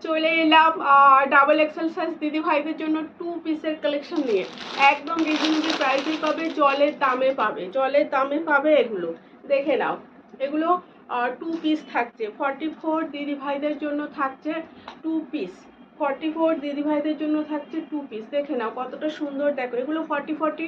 চলে এলাম double XL size দিদি ভাইদের জন্য 2 পিসের কালেকশন নিয়ে। একদম রিজনেবল প্রাইসে পাবে, জলের দামে পাবে এগুলো। দেখে নাও, এগুলো 2 পিস থাকছে। 44 দিদি ভাইদের জন্য থাকছে 2 পিস। 44 দিদি ভাইদের জন্য থাকছে 2 পিস। দেখে নাও কতটা সুন্দর, দেখো এগুলো 40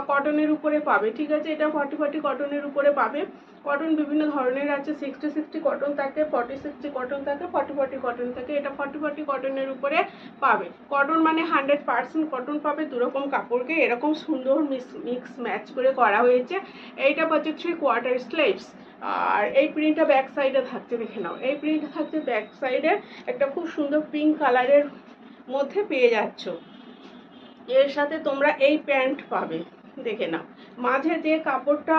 কটনের উপরে পাবে, ঠিক আছে। এটা 40 কটনের উপরে পাবে। কটন বিভিন্ন ধরনের আছে, 60 কটন থাকে, 40 কটন থাকে, 40 কটন থাকে। এটা 40 কটনের উপরে পাবে। কটন মানে 100% কটন পাবে। দুরকম কাপড়কে এরকম সুন্দর মিক্স ম্যাচ করে করা হয়েছে। এইটা পাচ্ছে 3/4 স্লিভস। আর এই প্রিন্টটা ব্যাক সাইডে থাকছে, দেখে নাও। এই প্রিন্টটা থাকছে ব্যাক সাইডে, একটা খুব সুন্দর পিঙ্ক কালারের মধ্যে পেয়ে যাচ্ছ। এর সাথে তোমরা এই প্যান্ট পাবে, দেখে নাও। মাঝে যে কাপড়টা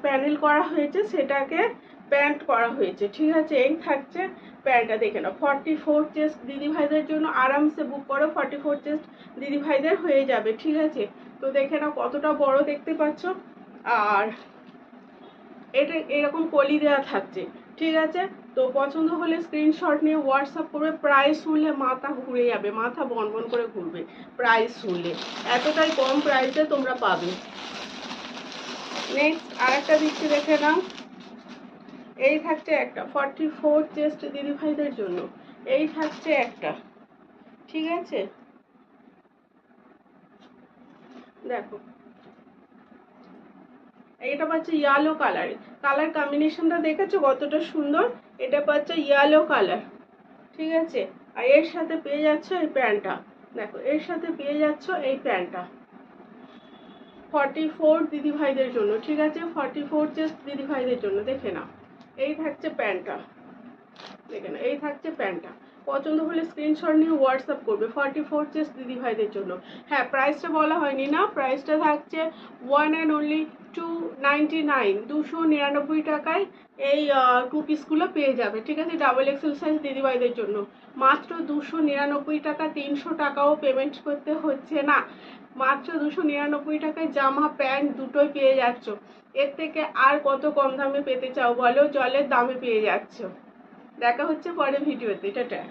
প্যানেল করা হয়েছে সেটাকে প্যান্ট করা হয়েছে, ঠিক আছে। এই থাকছে প্যান্টটা, দেখে নাও। 44 চেস্ট দিদি ভাইদের জন্য আরামসে বুক করো, 44 চেস্ট দিদি ভাইদের হয়ে যাবে, ঠিক আছে। তো দেখে নাও কতটা বড় দেখতে পাচ্ছ। আর এটা এরকম কলি দেওয়া থাকছে, ঠিক আছে। তো পছন্দ হলে স্ক্রিনশট নিয়ে হোয়াটসঅ্যাপ করবে। প্রাইস শুনলে মাথা ঘুরে যাবে, মাথা বনবন করে ঘুরবে প্রাইস শুনলে, এতটাই কম প্রাইসে তোমরা পাবে। নেক্সট আরেকটা দিচ্ছি, দেখে নাও। এই থাকছে একটা 44 চেস্ট দিদি ভাইদের জন্য, এই থাকছে একটা, ঠিক আছে। দেখো এটা পাচ্ছে ইয়েলো কালার। কালার কম্বিনেশনটা দেখেছো কতটা সুন্দর? এটা পাচ্ছে ইয়েলো কালার, ঠিক আছে। আর এর সাথে পেয়ে যাচ্ছ এই প্যান্টটা, দেখো এর সাথে পেয়ে যাচ্ছ এই প্যান্টটা 44 দিদি ভাইদের জন্য, ঠিক আছে। 44 চেস্ট দিদি ভাইদের জন্য, দেখে নাও। এই থাকছে প্যান্টটা, দেখে নাও। এই থাকছে প্যান্টটা। পছন্দ হলে স্ক্রিনশট নিয়ে হোয়াটসঅ্যাপ করবে। 44 চেস্ট দিদি ভাইদের জন্য। হ্যাঁ, প্রাইসটা বলা হয়নি না, প্রাইসটা থাকছে 1 and only 299, 299 টাকায় এই 2 পিসগুলো পেয়ে যাবে, ঠিক আছে। ডাবল এক্সেল সাইজ দিদি ভাইদের জন্য মাত্র 299 টাকা। 300 টাকাও পেমেন্ট করতে হচ্ছে না, মাত্র 299 টাকায় জামা প্যান্ট দুটোই পেয়ে যাচ্ছ। এর থেকে আর কত কম দামে পেতে চাও বলো? জলের দামে পেয়ে যাচ্ছ। দেখা হচ্ছে পরে ভিডিওতে, টাটা।